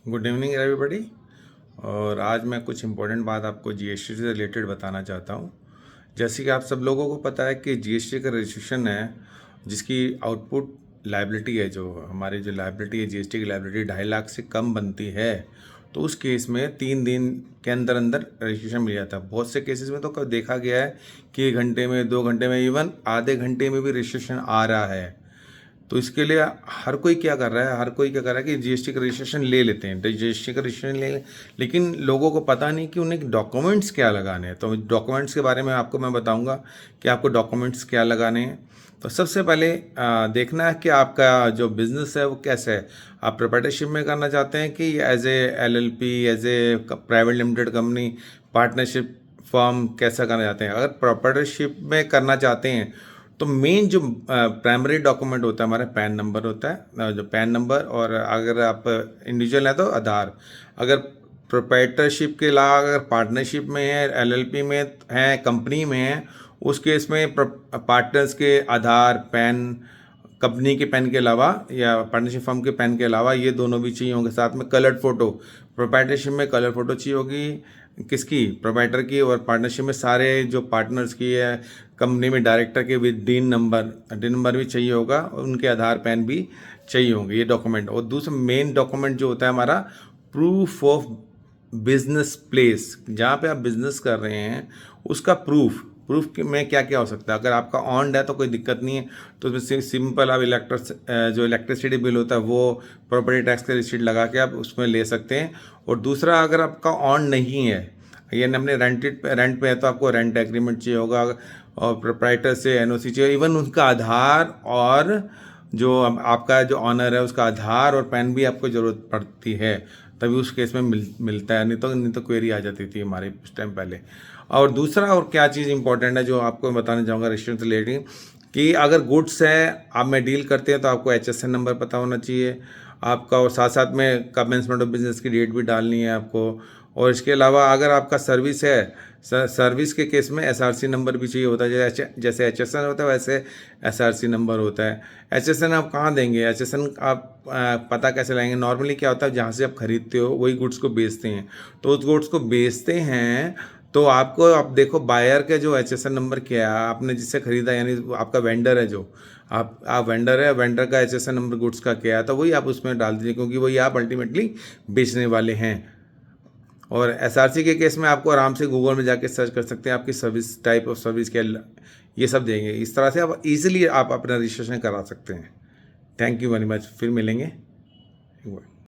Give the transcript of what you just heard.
Good evening everybody. और आज मैं कुछ इम्पोर्टेंट बात आपको जीएसटी से रिलेटेड बताना चाहता हूँ। जैसे कि आप सब लोगों को पता है कि जीएसटी का रजिस्ट्रेशन है, जिसकी आउटपुट लायबिलिटी है, जो हमारी जो लायबिलिटी है, जीएसटी की लायबिलिटी 2.5 लाख से कम बनती है, तो उस केस में 3 दिन के अंदर अंदर रजिस्ट्रेशन मिल जाता है। बहुत से केसेस में तो देखा गया है कि 1 घंटे में, 2 घंटे में, इवन आधे घंटे में भी रजिस्ट्रेशन आ रहा है। तो इसके लिए हर कोई क्या कर रहा है, कि जीएसटी का रजिस्ट्रेशन ले लेते हैं, जीएसटी का रजिस्ट्रेशन लेकिन लोगों को पता नहीं कि उन्हें डॉक्यूमेंट्स क्या लगाने हैं। तो डॉक्यूमेंट्स के बारे में आपको मैं बताऊंगा कि आपको डॉक्यूमेंट्स क्या लगाने हैं। तो सबसे पहले देखना है कि आपका जो बिज़नेस है वो कैसा है। आप प्रोप्राइटरशिप में करना चाहते हैं कि as a LLP, as a private limited company, partnership firm कैसा करना चाहते हैं। अगर प्रोप्राइटरशिप में करना चाहते हैं तो मेन जो प्राइमरी डॉक्यूमेंट होता है हमारा पैन नंबर होता है, जो पैन नंबर, और अगर आप इंडिविजुअल है तो आधार। अगर प्रोप्राइटरशिप के अलावा अगर पार्टनरशिप में है, एलएलपी में है, कंपनी में है, उस केस में पार्टनर्स के आधार, पैन, कंपनी के पैन के अलावा या पार्टनरशिप फर्म के पैन के अलावा ये दोनों भी चाहिए होंगे। साथ में कलर्ड फ़ोटो, प्रोप्राइटरशिप में कलर फ़ोटो चाहिए होगी, किसकी, प्रोप्राइटर की, और पार्टनरशिप में सारे जो पार्टनर्स की है, कंपनी में डायरेक्टर के विद डीन नंबर भी चाहिए होगा, और उनके आधार पैन भी चाहिए होंगे, ये डॉक्यूमेंट। और दूसरा मेन डॉक्यूमेंट जो होता है हमारा, प्रूफ ऑफ बिजनेस प्लेस, जहाँ पे आप बिजनेस कर रहे हैं उसका प्रूफ में क्या क्या हो सकता है। अगर आपका ऑन है तो कोई दिक्कत नहीं है, तो उसमें सिंपल आप जो इलेक्ट्रिसिटी बिल होता है वो प्रॉपर्टी टैक्स का रिसीट लगा के आप उसमें ले सकते हैं। और दूसरा, अगर आपका ऑन नहीं है, ये हमने रेंट पे है, तो आपको रेंट एग्रीमेंट चाहिए होगा, और प्रोप्राइटर से एनओसी चाहिए, इवन उनका आधार, और जो आपका जो ऑनर है उसका आधार और पैन भी आपको ज़रूरत पड़ती है, तभी उस केस में मिलता है। नहीं तो क्वेरी आ जाती थी हमारे उस टाइम पहले। और दूसरा, और क्या चीज़ इंपॉर्टेंट है जो आपको बताना चाहूँगा रजिस्ट्रेशन से रिलेटेड, कि अगर गुड्स है आप में डील करते हैं तो आपको HSN नंबर पता होना चाहिए आपका, और साथ साथ में कमेंसमेंट ऑफ बिजनेस की डेट भी डालनी है आपको। और इसके अलावा अगर आपका सर्विस है, सर्विस के केस में SRC नंबर भी चाहिए होता है। जैसे HSN होता है वैसे SRC नंबर होता है। HSN आप कहाँ देंगे, HSN आप पता कैसे लगाएंगे। नॉर्मली क्या होता है, जहाँ से आप खरीदते हो वही गुड्स को बेचते हैं, तो उस गुड्स को बेचते हैं तो आपको, आप देखो बायर का जो HSN नंबर क्या है, आपने जिससे खरीदा, यानी आपका वेंडर है, जो आप वेंडर है, वेंडर का HSN नंबर गुड्स का क्या है, तो वही आप उसमें डाल दीजिए, क्योंकि वही आप अल्टीमेटली बेचने वाले हैं। और SRC के केस में आपको आराम से गूगल में जाके सर्च कर सकते हैं, आपकी सर्विस, टाइप ऑफ सर्विस क्या, ये सब देंगे। इस तरह से आप इजीली आप अपना रजिस्ट्रेशन करा सकते हैं। थैंक यू वेरी मच, फिर मिलेंगे।